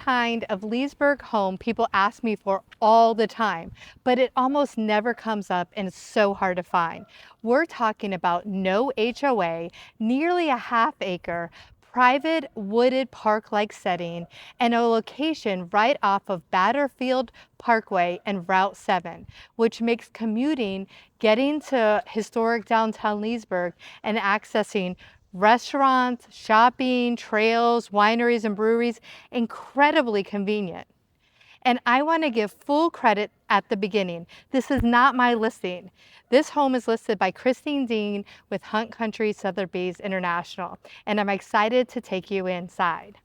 kind of Leesburg home people ask me for all the time, but it almost never comes up and it's so hard to find. We're talking about no HOA, nearly a half-acre, private wooded park-like setting, and a location right off of Batterfield Parkway and Route 7, which makes commuting, getting to historic downtown Leesburg, and accessing restaurants, shopping, trails, wineries, and breweries incredibly convenient. And I want to give full credit at the beginning. This is not my listing. This home is listed by Christine Dean with Hunt Country Sotheby's International, and I'm excited to take you inside.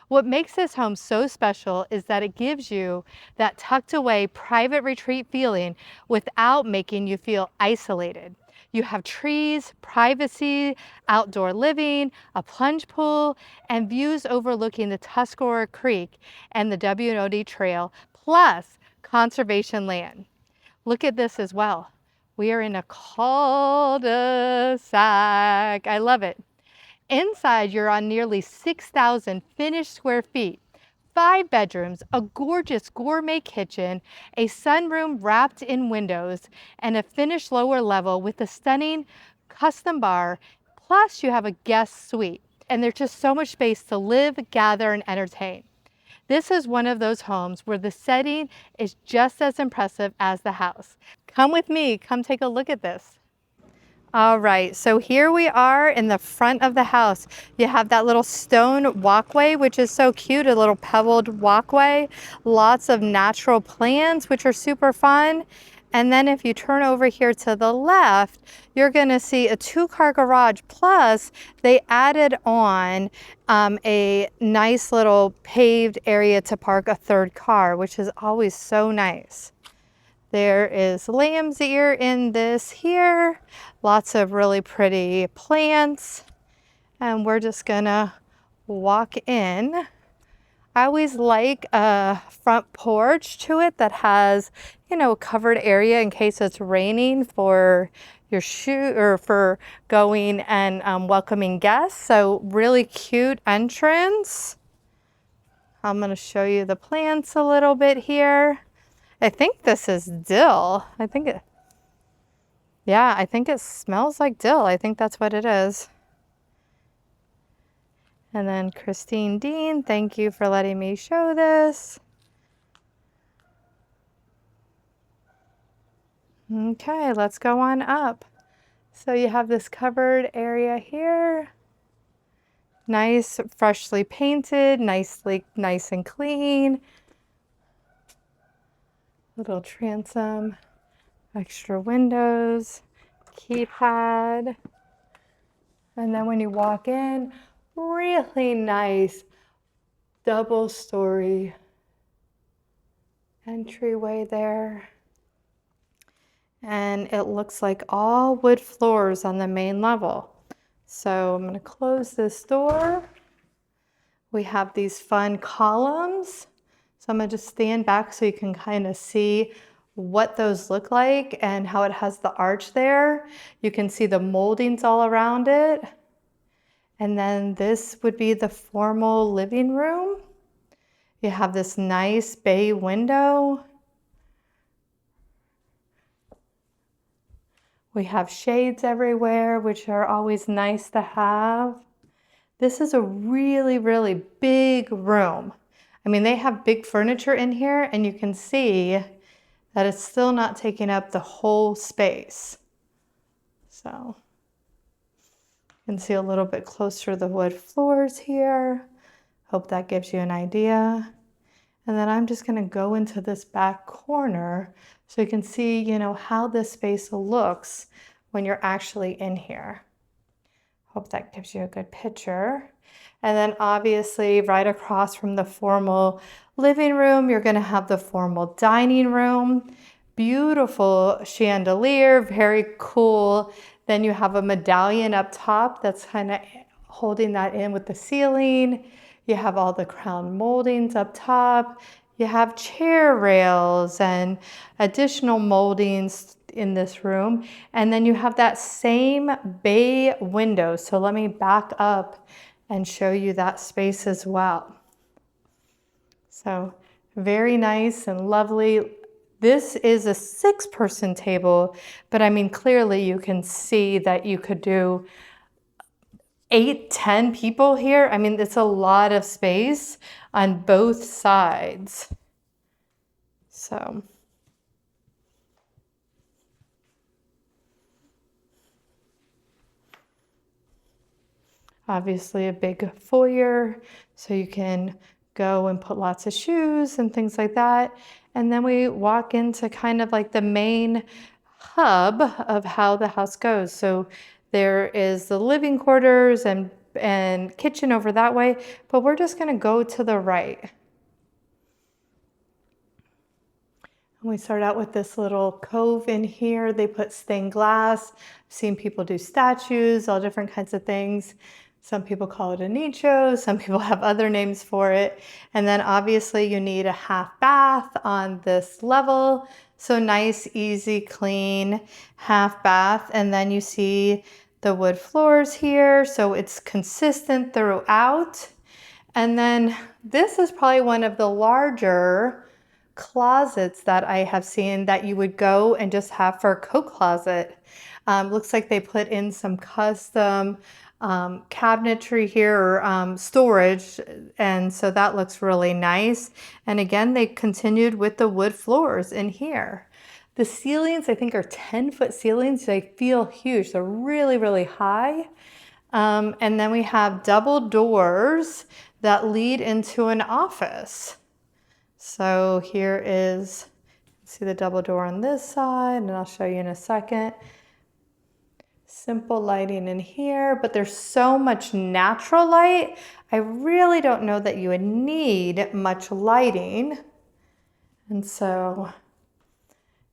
What makes this home so special is that it gives you that tucked away private retreat feeling without making you feel isolated. You have trees, privacy, outdoor living, a plunge pool, and views overlooking the Tuscarora Creek and the W&OD Trail, plus conservation land. Look at this as well. We are in a cul-de-sac. I love it. Inside, you're on nearly 6,000 finished square feet. 5 bedrooms, a gorgeous gourmet kitchen, a sunroom wrapped in windows, and a finished lower level with a stunning custom bar. Plus, you have a guest suite, and there's just so much space to live, gather, and entertain. This is one of those homes where the setting is just as impressive as the house. Come with me, come take a look at this. All right, so here we are in the front of the house. You have that little stone walkway, which is so cute, a little pebbled walkway. Lots of natural plants, which are super fun. And then if you turn over here to the left, you're gonna see a 2-car garage, plus they added on a nice little paved area to park a 3rd car, which is always so nice. There is lamb's ear in this here. Lots of really pretty plants. And we're just gonna walk in. I always like a front porch to it that has, you know, a covered area in case it's raining for your shoe or for going and welcoming guests. So really cute entrance. I'm gonna show you the plants a little bit here. I think this is dill. I think it smells like dill. I think that's what it is. And then Christine Dean, thank you for letting me show this. Okay, let's go on up. So you have this covered area here. Nice, freshly painted, nice and clean. Little transom, extra windows, keypad. And then when you walk in, really nice double-story entryway there. And it looks like all wood floors on the main level. So I'm going to close this door. We have these fun columns. So I'm going to just stand back so you can kind of see what those look like and how it has the arch there. You can see the moldings all around it. And then this would be the formal living room. You have this nice bay window. We have shades everywhere, which are always nice to have. This is a really, really big room. I mean, they have big furniture in here, and you can see that it's still not taking up the whole space. So you can see a little bit closer the wood floors here. Hope that gives you an idea. And then I'm just going to go into this back corner so you can see, you know, how this space looks when you're actually in here. Hope that gives you a good picture. And then obviously right across from the formal living room, you're going to have the formal dining room. Beautiful chandelier, very cool. Then you have a medallion up top that's kind of holding that in with the ceiling. You have all the crown moldings up top. You have chair rails and additional moldings in this room. And then you have that same bay window. So let me back up and show you that space as well. So very nice and lovely. This is a 6-person table, but I mean, clearly you can see that you could do 8, 10 people here. I mean, it's a lot of space on both sides. So obviously a big foyer, so you can go and put lots of shoes and things like that. And then we walk into kind of like the main hub of how the house goes. So there is the living quarters and kitchen over that way, but we're just gonna go to the right. And we start out with this little cove in here. They put stained glass. I've seen people do statues, all different kinds of things. Some people call it a nicho, some people have other names for it. And then obviously you need a half bath on this level. So nice, easy, clean half bath. And then you see the wood floors here. So it's consistent throughout. And then this is probably one of the larger closets that I have seen that you would go and just have for a coat closet. Looks like they put in some custom cabinetry here, or storage, and so that looks really nice. And again, they continued with the wood floors in here. The ceilings, I think, are 10-foot ceilings. They feel huge. They're really, really high. And then we have double doors that lead into an office. So here is, see the double door on this side, and I'll show you in a second. Simple lighting in here, but there's so much natural light. I really don't know that you would need much lighting. And so,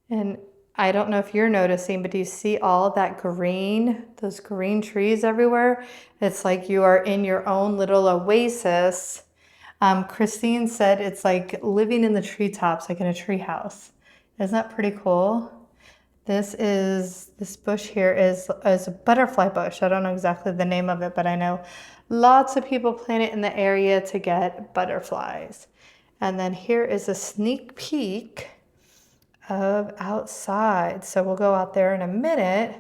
and I don't know if you're noticing, but do you see all of that green, those green trees everywhere? It's like you are in your own little oasis. Christine said it's like living in the treetops, like in a treehouse. Isn't that pretty cool? This bush here is a butterfly bush. I don't know exactly the name of it, but I know lots of people plant it in the area to get butterflies. And then here is a sneak peek of outside. So we'll go out there in a minute.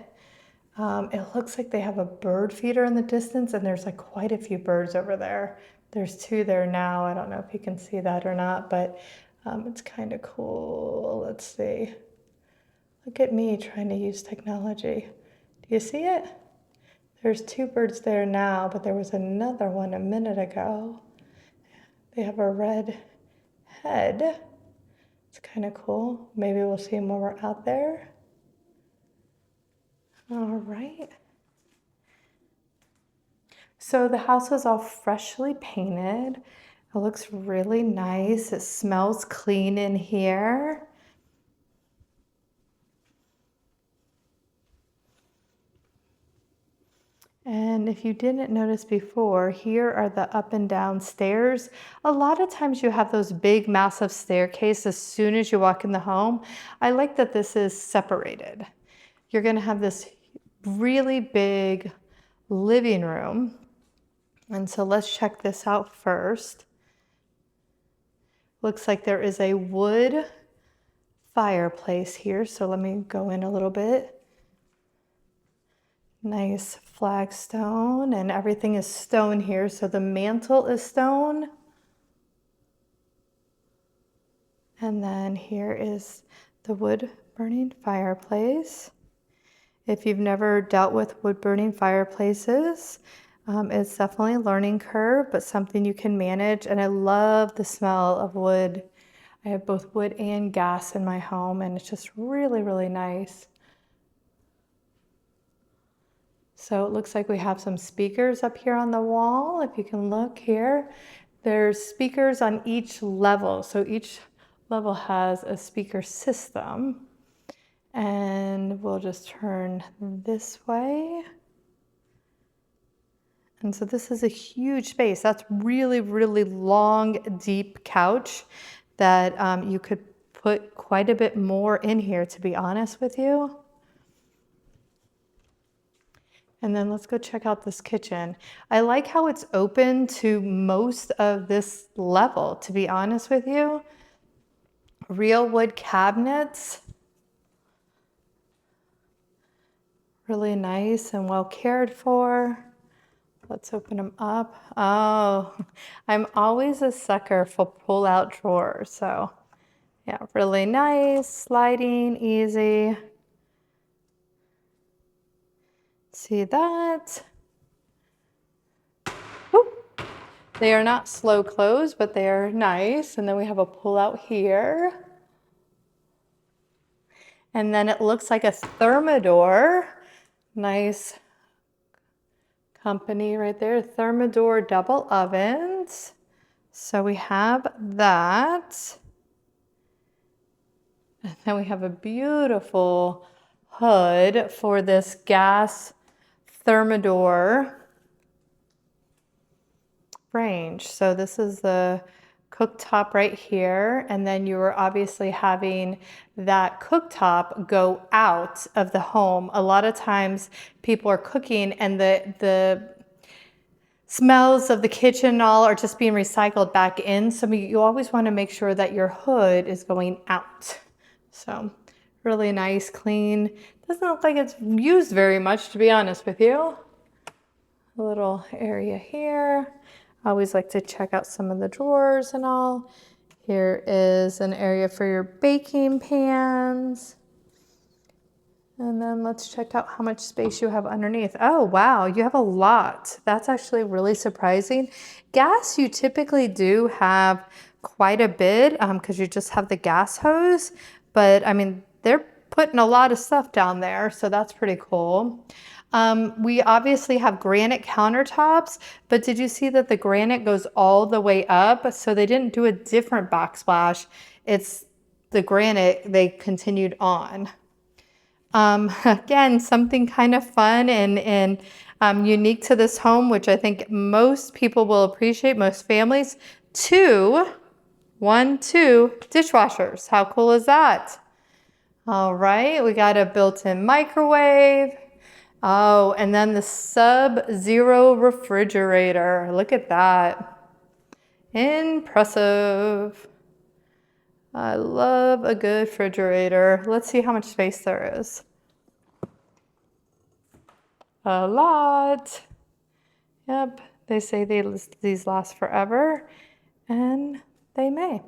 It looks like they have a bird feeder in the distance, and there's like quite a few birds over there. There's 2 there now. I don't know if you can see that or not, but it's kind of cool. Let's see. Look at me trying to use technology. Do you see it? There's 2 birds there now, but there was another one a minute ago. They have a red head. It's kind of cool. Maybe we'll see them when we're out there. All right. So the house was all freshly painted. It looks really nice. It smells clean in here. And if you didn't notice before, here are the up and down stairs. A lot of times you have those big, massive staircases as soon as you walk in the home. I like that this is separated. You're gonna have this really big living room. And so let's check this out first. Looks like there is a wood fireplace here. So let me go in a little bit. Nice flagstone, and everything is stone here. So the mantle is stone. And then here is the wood burning fireplace. If you've never dealt with wood burning fireplaces, it's definitely a learning curve, but something you can manage. And I love the smell of wood. I have both wood and gas in my home, and it's just really, really nice. So it looks like we have some speakers up here on the wall. If you can look here, there's speakers on each level. So each level has a speaker system. And we'll just turn this way. And so this is a huge space. That's really, really long, deep couch that you could put quite a bit more in here, to be honest with you. And then let's go check out this kitchen. I like how it's open to most of this level, to be honest with you. Real wood cabinets. Really nice and well cared for. Let's open them up. Oh, I'm always a sucker for pull-out drawers. So yeah, really nice, sliding, easy. See that? Whoop. They are not slow close, but they are nice. And then we have a pull-out here. And then it looks like a Thermador. Nice company right there. Thermador double ovens. So we have that. And then we have a beautiful hood for this gas Thermador range. So this is the cooktop right here, and then you are obviously having that cooktop go out of the home. A lot of times people are cooking and the smells of the kitchen and all are just being recycled back in. So you always want to make sure that your hood is going out. So really nice, clean. Doesn't look like it's used very much, to be honest with you. A little area here. I always like to check out some of the drawers and all. Here is an area for your baking pans. And then let's check out how much space you have underneath. Oh, wow, you have a lot. That's actually really surprising. Gas, you typically do have quite a bit because you just have the gas hose. But I mean, they're putting a lot of stuff down there, so that's pretty cool. We obviously have granite countertops, but did you see that the granite goes all the way up? So they didn't do a different backsplash. It's the granite, they continued on. Again, something kind of fun and unique to this home, which I think most people will appreciate, most families. Two dishwashers. How cool is that? All right, we got a built-in microwave. Oh, and then the Sub-Zero refrigerator. Look at that. Impressive. I love a good refrigerator. Let's see how much space there is. A lot. Yep, they say these last forever, and they may.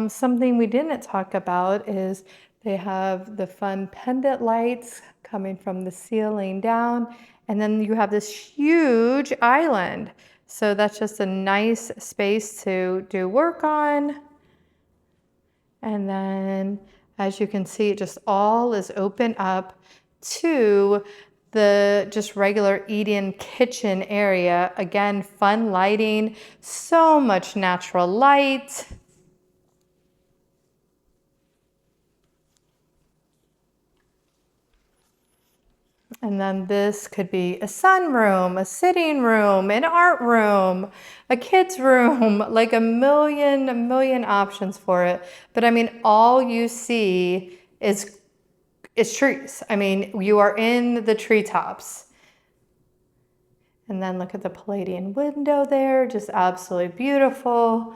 Something we didn't talk about is they have the fun pendant lights coming from the ceiling down, and then you have this huge island. So that's just a nice space to do work on. And then, as you can see, it just all is open up to the just regular eat-in kitchen area. Again, fun lighting, so much natural light. And then this could be a sunroom, a sitting room, an art room, a kid's room, like a million options for it. But I mean, all you see is trees. I mean, you are in the treetops. And then look at the Palladian window there, just absolutely beautiful.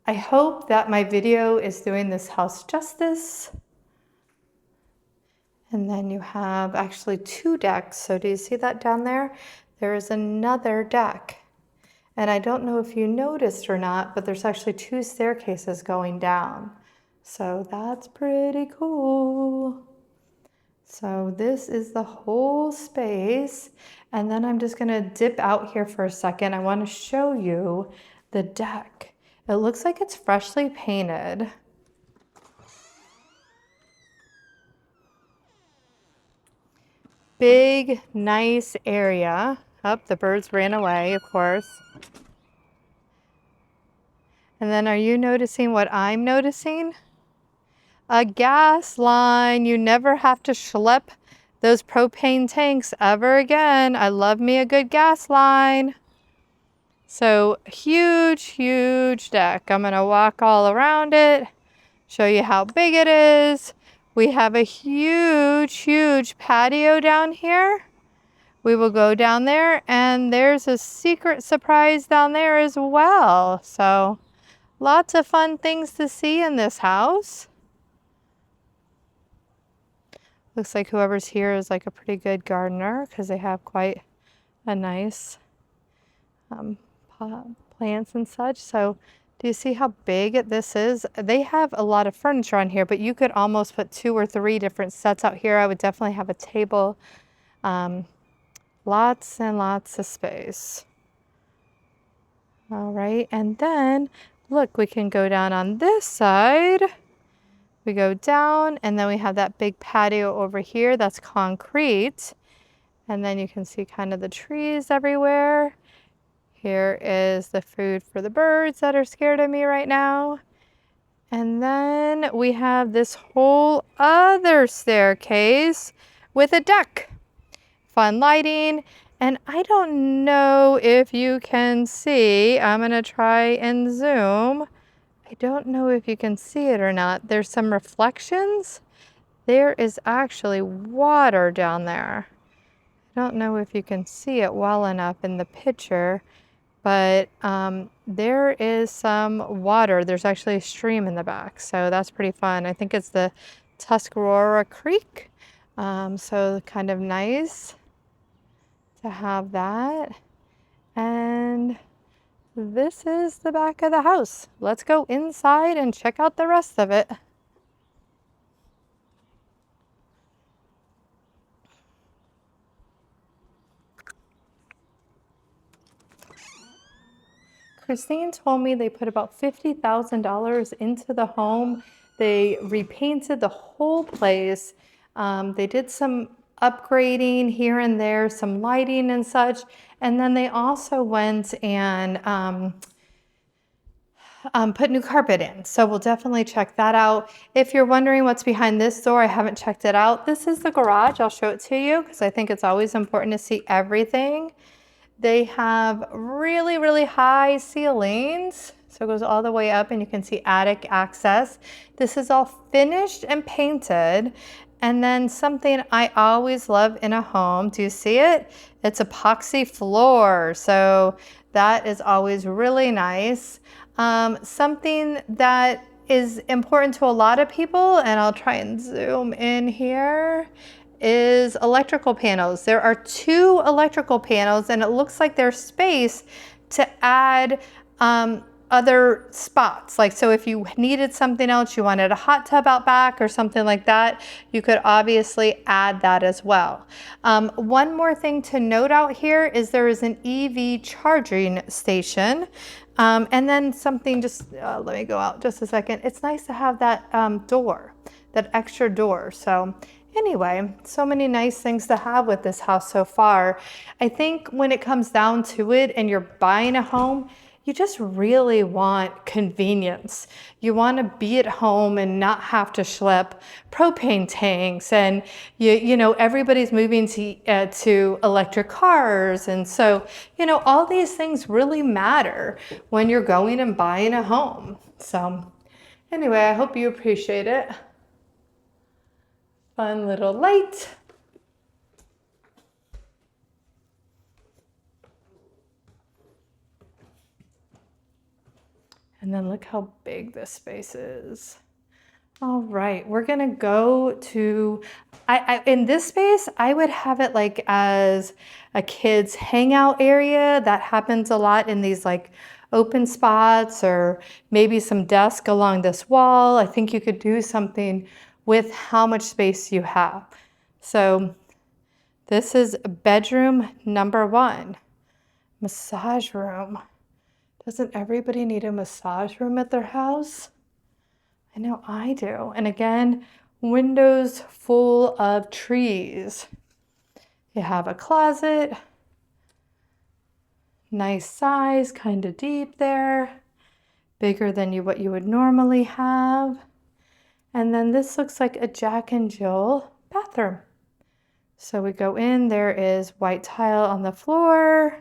I hope that my video is doing this house justice. And then you have actually two decks. So do you see that down there? There is another deck. And I don't know if you noticed or not, but there's actually two staircases going down. So that's pretty cool. So this is the whole space. And then I'm just gonna dip out here for a second. I wanna show you the deck. It looks like it's freshly painted. Big, nice area. Oh, the birds ran away, of course. And then are you noticing what I'm noticing? A gas line. You never have to schlep those propane tanks ever again. I love me a good gas line. So huge deck. I'm gonna walk all around it, show you how big it is. We have a huge patio down here. We will go down there, and there's a secret surprise down there as well. So lots of fun things to see in this house. Looks like whoever's here is like a pretty good gardener because they have quite a nice plants and such. So do you see how big this is? They have a lot of furniture on here, but you could almost put 2 or 3 different sets out here. I would definitely have a table. Lots and lots of space. All right, and then look, we can go down on this side. We go down, and then we have that big patio over here that's concrete. And then you can see kind of the trees everywhere. Here is the food for the birds that are scared of me right now. And then we have this whole other staircase with a deck. Fun lighting. And I don't know if you can see, I'm gonna try and zoom. I don't know if you can see it or not. There's some reflections. There is actually water down there. I don't know if you can see it well enough in the picture, but there is some water. There's actually a stream in the back, so that's pretty fun. I think it's the Tuscarora Creek, so kind of nice to have that. And this is the back of the house. Let's go inside and check out the rest of it. Christine told me they put about $50,000 into the home. They repainted the whole place. They did some upgrading here and there, some lighting and such. And then they also went and put new carpet in. So we'll definitely check that out. If you're wondering what's behind this door, I haven't checked it out. This is the garage. I'll show it to you because I think it's always important to see everything. They have really high ceilings. So it goes all the way up and you can see attic access. This is all finished and painted. And then something I always love in a home, do you see it? It's epoxy floor. So that is always really nice. Something that is important to a lot of people, and I'll try and zoom in here, is electrical panels. There are 2 electrical panels, and it looks like there's space to add other spots. Like, so if you needed something else, you wanted a hot tub out back or something like that, you could obviously add that as well. One more thing to note out here is there is an EV charging station. And then something just, let me go out just a second. It's nice to have that door, that extra door. So anyway, so many nice things to have with this house so far. I think when it comes down to it and you're buying a home, you just really want convenience. You want to be at home and not have to schlep propane tanks, and you know everybody's moving to electric cars, and so all these things really matter when you're going and buying a home. So anyway, I hope you appreciate it. Fun little light. And then look how big this space is. All right, we're gonna go to, in this space, I would have it like as a kid's hangout area. That happens a lot in these like open spots, or maybe some desk along this wall. I think you could do something with how much space you have. So this is bedroom number 1, massage room. Doesn't everybody need a massage room at their house? I know I do. And again, windows full of trees. You have a closet, nice size, kind of deep there, bigger than what you would normally have. And then this looks like a Jack and Jill bathroom. So we go in, there is white tile on the floor,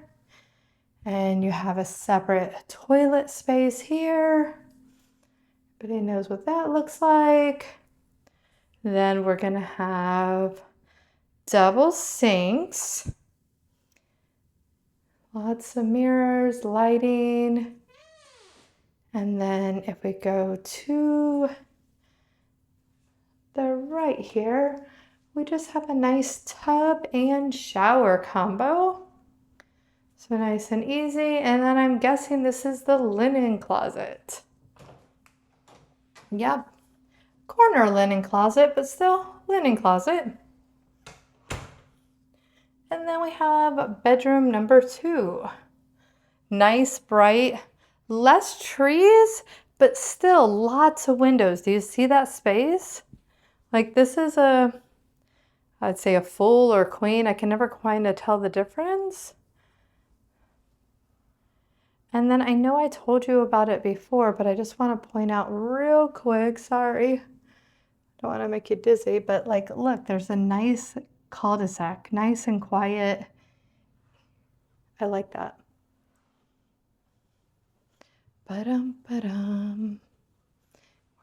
and you have a separate toilet space here. Everybody knows what that looks like. Then we're gonna have double sinks, lots of mirrors, lighting. And then if we go to the right here, we just have a nice tub and shower combo. So nice and easy. And then I'm guessing this is the linen closet. Yep, corner linen closet, but still linen closet. And then we have bedroom number 2. Nice, bright, less trees, but still lots of windows. Do you see that space? Like this is I'd say a full or queen. I can never kind of tell the difference. And then I know I told you about it before, but I just want to point out real quick, sorry. Don't want to make you dizzy, but like, look, there's a nice cul-de-sac, nice and quiet. I like that. Ba-dum. We're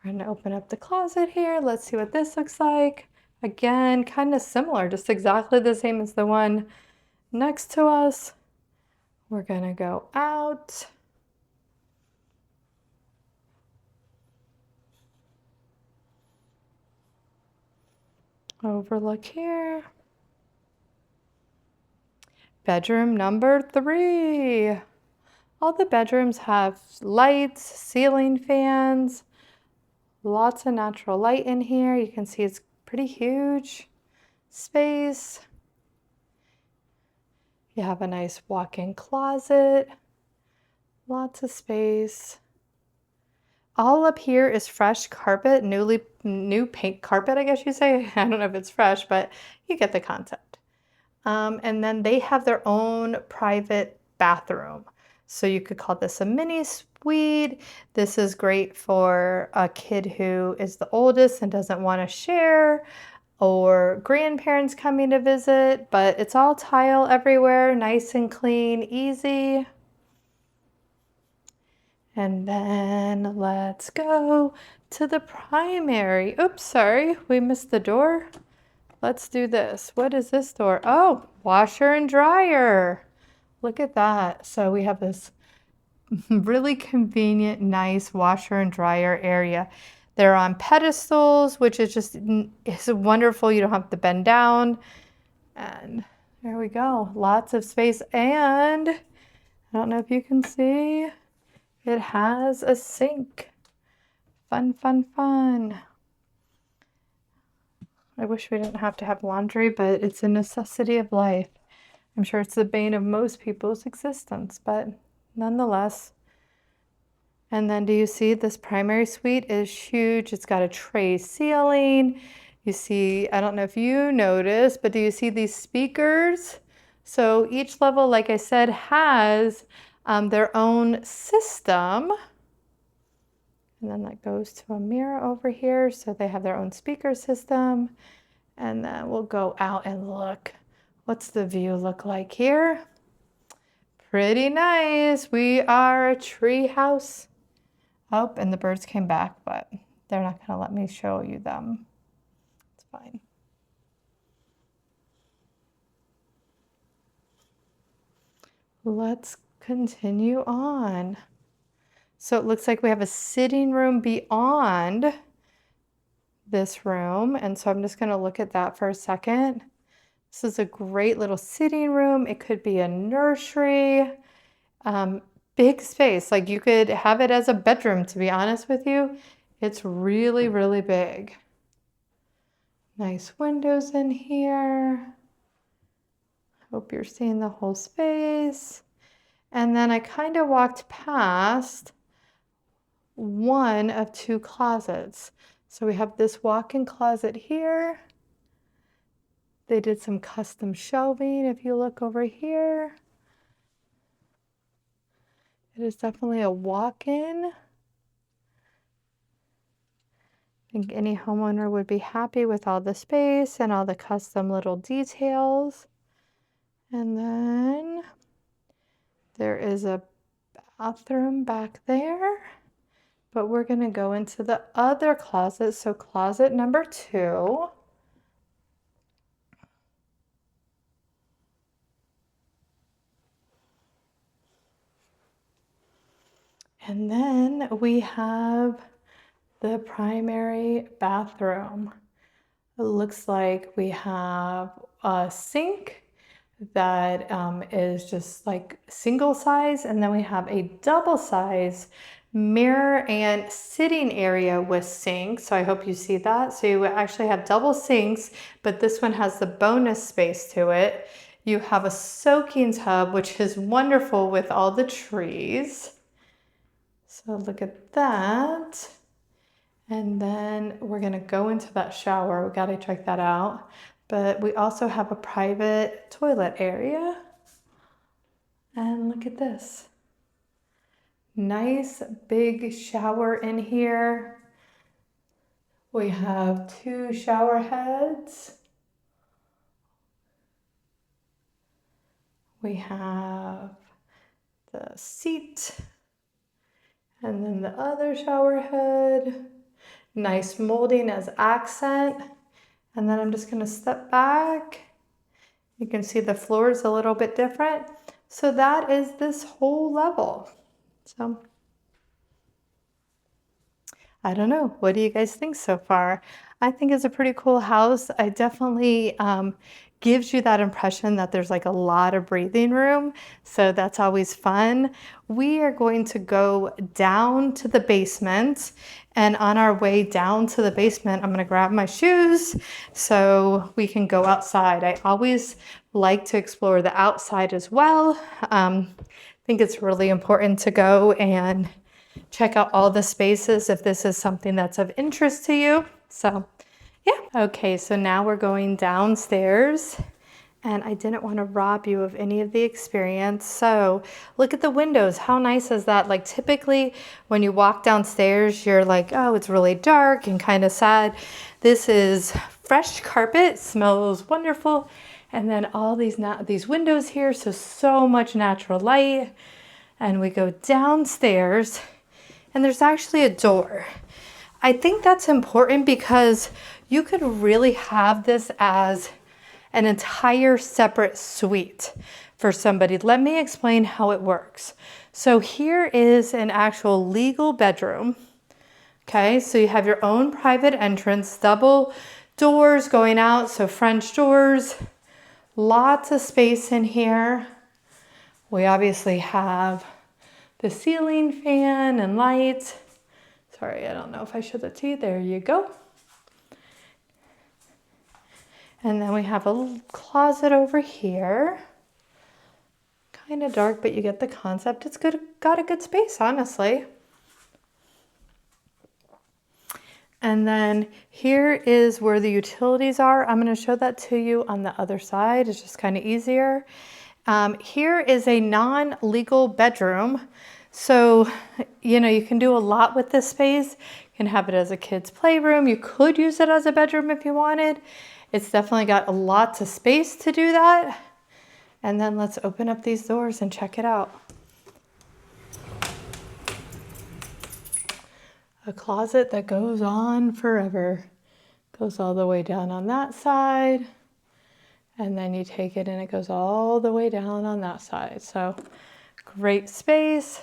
going to open up the closet here. Let's see what this looks like. Again, kind of similar, just exactly the same as the one next to us. We're going to go out. Overlook here. Bedroom number 3. All the bedrooms have lights, ceiling fans, lots of natural light in here. You can see it's pretty huge space. You have a nice walk-in closet, lots of space. All up here is fresh carpet, new paint carpet, I guess you say. I don't know if it's fresh, but you get the concept. And then they have their own private bathroom. So you could call this a mini suite. This is great for a kid who is the oldest and doesn't want to share, or grandparents coming to visit, but it's all tile everywhere, nice and clean, easy. And then let's go to the primary. Oops, sorry, we missed the door. Let's do this. What is this door? Oh, washer and dryer. Look at that. So we have this really convenient, nice washer and dryer area. They're on pedestals, which is just it's wonderful. You don't have to bend down. And there we go. Lots of space. And I don't know if you can see, it has a sink. Fun, fun, fun. I wish we didn't have to have laundry, but it's a necessity of life. I'm sure it's the bane of most people's existence, but nonetheless. And then do you see this primary suite is huge? It's got a tray ceiling. You see, I don't know if you noticed, but do you see these speakers? So each level, like I said, has their own system. And then that goes to a mirror over here. So they have their own speaker system. And then we'll go out and look. What's the view look like here? Pretty nice. We are a tree house. Oh, and the birds came back, but they're not going to let me show you them. It's fine. Let's continue on. So it looks like we have a sitting room beyond this room. And so I'm just going to look at that for a second. This is a great little sitting room. It could be a nursery. Big space. Like you could have it as a bedroom, to be honest with you. It's really, really big. Nice windows in here. Hope you're seeing the whole space. And then I kind of walked past one of 2 closets. So we have this walk-in closet here. They did some custom shelving. If you look over here, it is definitely a walk-in. I think any homeowner would be happy with all the space and all the custom little details. And then there is a bathroom back there. But we're gonna go into the other closet. So closet number 2. And then we have the primary bathroom. It looks like we have a sink that is just like single size, and then we have a double size mirror and sitting area with sink. So I hope you see that. So you actually have double sinks, but this one has the bonus space to it. You have a soaking tub, which is wonderful with all the trees. So look at that. And then we're gonna go into that shower. We gotta check that out. But we also have a private toilet area. And look at this. Nice big shower in here. We have 2 shower heads. We have the seat. And then the other shower head. Nice molding as accent. And then I'm just gonna step back. You can see the floor is a little bit different. So that is this whole level. So I don't know, what do you guys think so far? I think it's a pretty cool house. I definitely gives you that impression that there's like a lot of breathing room. So that's always fun. We are going to go down to the basement, and on our way down to the basement, I'm gonna grab my shoes so we can go outside. I always like to explore the outside as well. I think it's really important to go and check out all the spaces if this is something that's of interest to you. So yeah. Okay, so now we're going downstairs, and I didn't want to rob you of any of the experience. So look at the windows. How nice is that? Like typically when you walk downstairs, you're like, oh, it's really dark and kind of sad. This is fresh carpet, smells wonderful. And then all these windows here, so much natural light. And we go downstairs, and there's actually a door. I think that's important because you could really have this as an entire separate suite for somebody. Let me explain how it works. So here is an actual legal bedroom. Okay, so you have your own private entrance, double doors going out, so French doors, lots of space in here. We obviously have the ceiling fan and lights. Sorry, I don't know if I showed that to you. There you go. And then we have a little closet over here. Kind of dark, but you get the concept. It's good, got a good space, honestly. And then here is where the utilities are. I'm going to show that to you on the other side. It's just kind of easier. Here is a non-legal bedroom. So, you know, you can do a lot with this space. You can have it as a kid's playroom. You could use it as a bedroom if you wanted. It's definitely got lots of space to do that. And then let's open up these doors and check it out. A closet that goes on forever. Goes all the way down on that side. And then you take it and it goes all the way down on that side. So great space.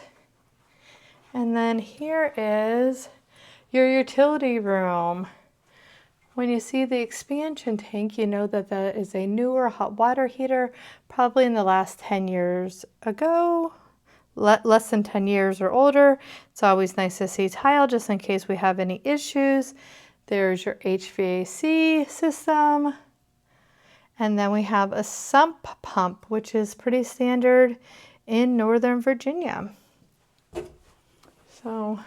And then here is your utility room. When you see the expansion tank, you know that that is a newer hot water heater, probably in the last 10 years ago, less than 10 years or older. It's always nice to see tile just in case we have any issues. There's your HVAC system. And then we have a sump pump, which is pretty standard in Northern Virginia. So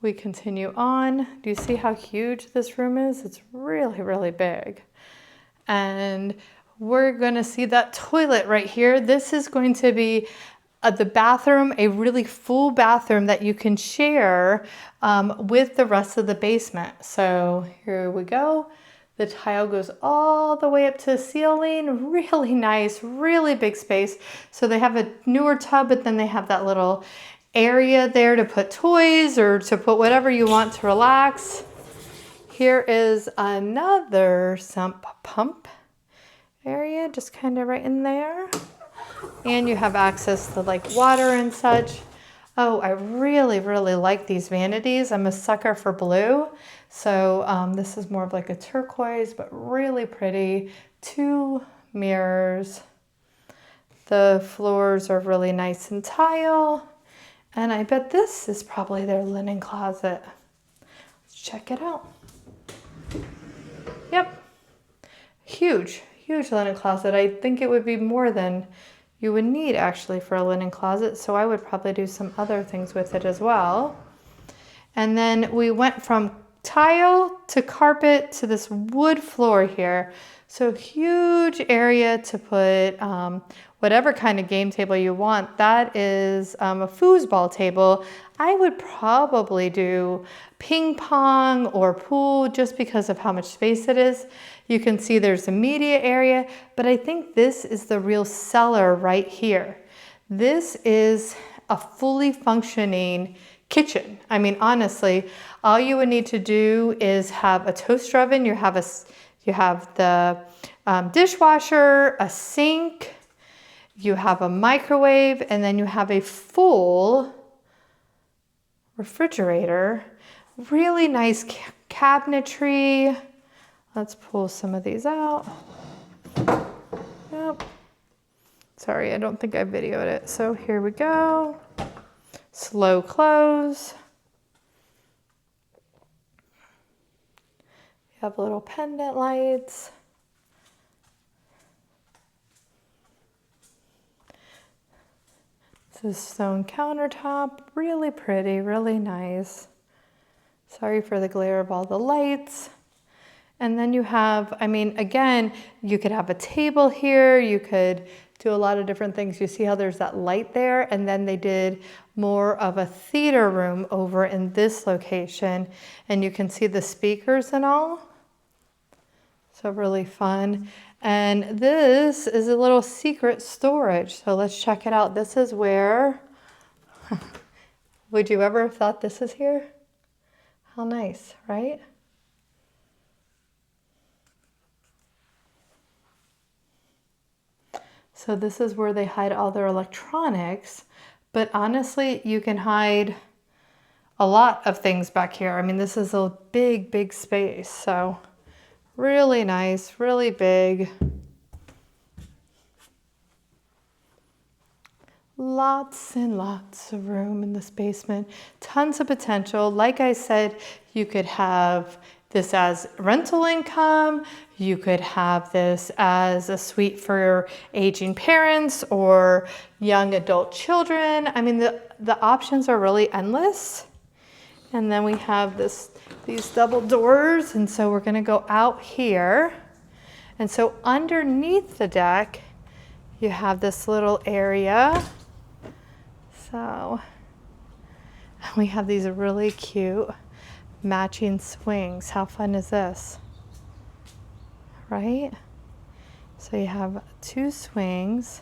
we continue on. Do you see how huge this room is? It's really, really big. And we're gonna see that toilet right here. This is going to be the bathroom, a really full bathroom that you can share with the rest of the basement. So here we go. The tile goes all the way up to the ceiling. Really nice, really big space. So they have a newer tub, but then they have that little area there to put toys or to put whatever you want to relax. Here is another sump pump area, just kind of right in there. And you have access to like water and such. Oh, I really, really like these vanities. I'm a sucker for blue. So this is more of like a turquoise, but really pretty. 2 mirrors. The floors are really nice and tile. And I bet this is probably their linen closet. Let's check it out. Yep. Huge, huge linen closet. I think it would be more than you would need actually for a linen closet. So I would probably do some other things with it as well. And then we went from tile to carpet to this wood floor here. So huge area to put whatever kind of game table you want. That is a foosball table. I would probably do ping pong or pool just because of how much space it is. You can see there's a media area, but I think this is the real seller right here. This is a fully functioning kitchen. I mean, honestly, all you would need to do is have a toaster oven. You have the dishwasher, a sink, you have a microwave, and then you have a full refrigerator. Really nice cabinetry. Let's pull some of these out. Yep. Sorry, I don't think I videoed it. So here we go. Slow close. You have little pendant lights. This is stone countertop, really pretty, really nice. Sorry for the glare of all the lights. And then you have, I mean, again, you could have a table here, you could do a lot of different things. You see how there's that light there? And then they did more of a theater room over in this location. And you can see the speakers and all. So really fun. And this is a little secret storage. So let's check it out. This is where, would you ever have thought this is here? How nice, right? So this is where they hide all their electronics, but honestly, you can hide a lot of things back here. I mean, this is a big, big space. So really nice, really big. Lots and lots of room in this basement. Tons of potential. Like I said, you could have this as rental income. You could have this as a suite for aging parents or young adult children. I mean, the options are really endless. And then we have these double doors. And so we're gonna go out here. And so underneath the deck, you have this little area. So we have these really cute matching swings. How fun is this? Right? So you have 2 swings,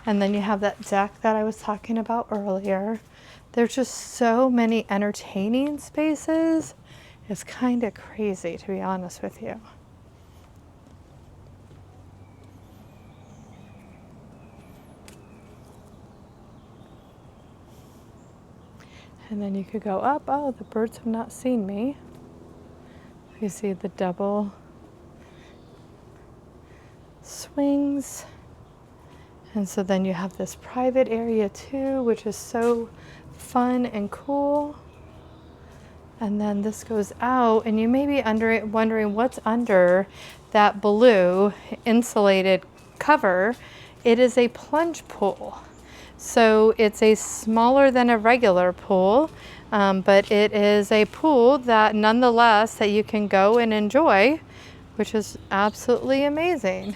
and then you have that deck that I was talking about earlier. There's just so many entertaining spaces. It's kind of crazy, to be honest with you. And then you could go up. Oh, the birds have not seen me. You see the double swings. And so then you have this private area too, which is so fun and cool. And then this goes out, and you may be wondering what's under that blue insulated cover. It is a plunge pool. So it's a smaller than a regular pool, but it is a pool that nonetheless that you can go and enjoy, which is absolutely amazing.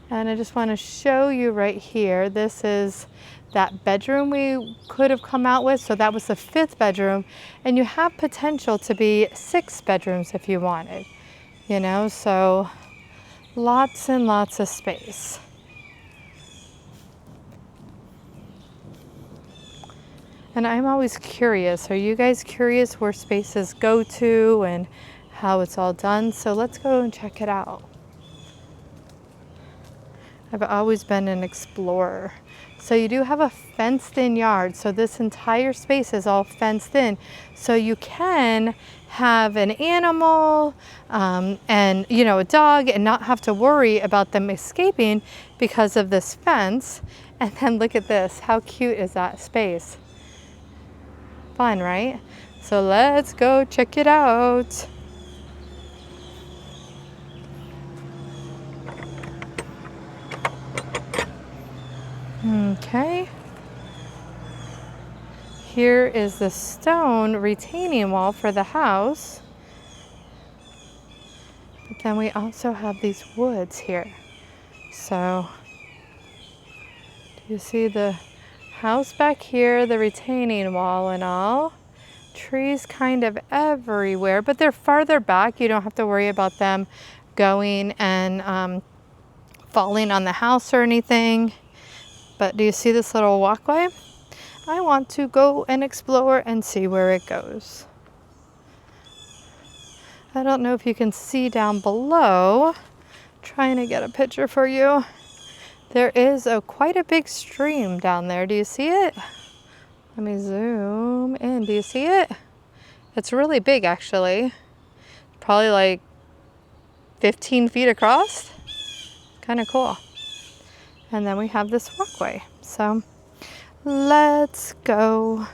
And I just want to show you right here. This is that bedroom we could have come out with. So that was the 5th bedroom, and you have potential to be 6 bedrooms if you wanted, you know, so lots and lots of space. And I'm always curious. Are you guys curious where spaces go to and how it's all done? So let's go and check it out. I've always been an explorer. So you do have a fenced in yard. So this entire space is all fenced in. So you can have an animal and, you know, a dog and not have to worry about them escaping because of this fence. And then look at this. How cute is that space? Fun, right? So let's go check it out. Okay. Here is the stone retaining wall for the house. But then we also have these woods here. So, do you see the house back here, the retaining wall and all? Trees kind of everywhere, but they're farther back. You don't have to worry about them going and falling on the house or anything. But do you see this little walkway? I want to go and explore and see where it goes. I don't know if you can see down below. Trying to get a picture for you. There is quite a big stream down there. Do you see it? Let me zoom in. Do you see it? It's really big, actually. Probably like 15 feet across. Kind of cool. And then we have this walkway. So let's go.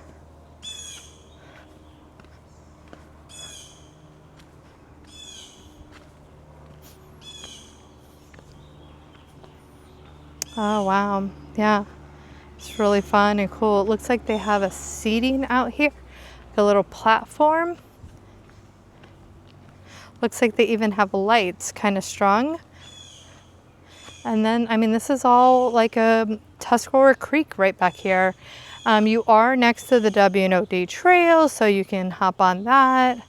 Oh, wow. Yeah. It's really fun and cool. It looks like they have a seating out here, a little platform. Looks like they even have lights kind of strung. And then, I mean, this is all like a Tuscarora Creek right back here. You are next to the W&OD Trail, so you can hop on that.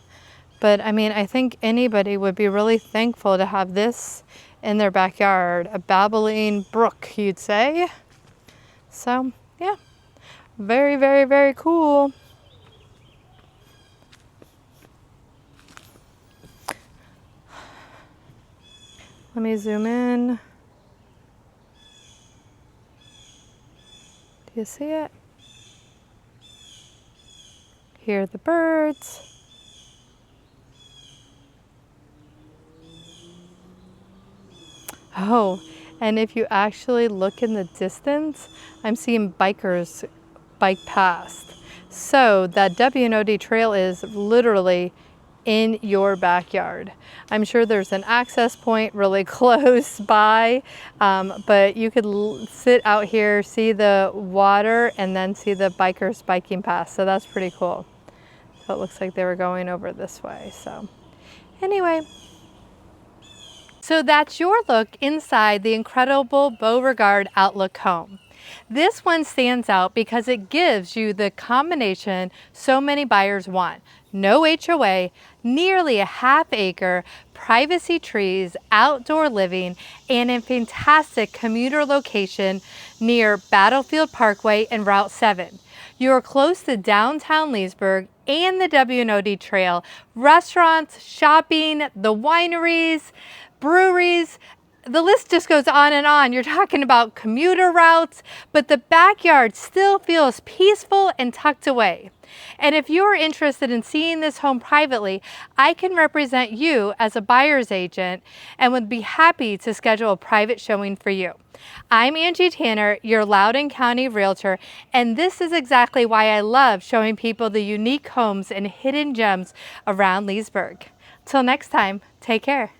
But I mean, I think anybody would be really thankful to have this in their backyard, a babbling brook, you'd say. So, yeah, very, very, very cool. Let me zoom in. Do you see it? Hear the birds. Oh, and if you actually look in the distance, I'm seeing bikers bike past. So that W&OD Trail is literally in your backyard. I'm sure there's an access point really close by, but you could sit out here, see the water, and then see the bikers biking past. So that's pretty cool. So it looks like they were going over this way. So anyway. So that's your look inside the incredible Beauregard Outlook home. This one stands out because it gives you the combination so many buyers want. No HOA, nearly a half-acre, privacy trees, outdoor living, and a fantastic commuter location near Battlefield Parkway and Route 7. You are close to downtown Leesburg and the W&OD Trail, restaurants, shopping, the wineries, breweries, the list just goes on and on. You're talking about commuter routes, but the backyard still feels peaceful and tucked away. And if you're interested in seeing this home privately, I can represent you as a buyer's agent and would be happy to schedule a private showing for you. I'm Angie Tanner, your Loudoun County Realtor, and this is exactly why I love showing people the unique homes and hidden gems around Leesburg. Till next time, take care.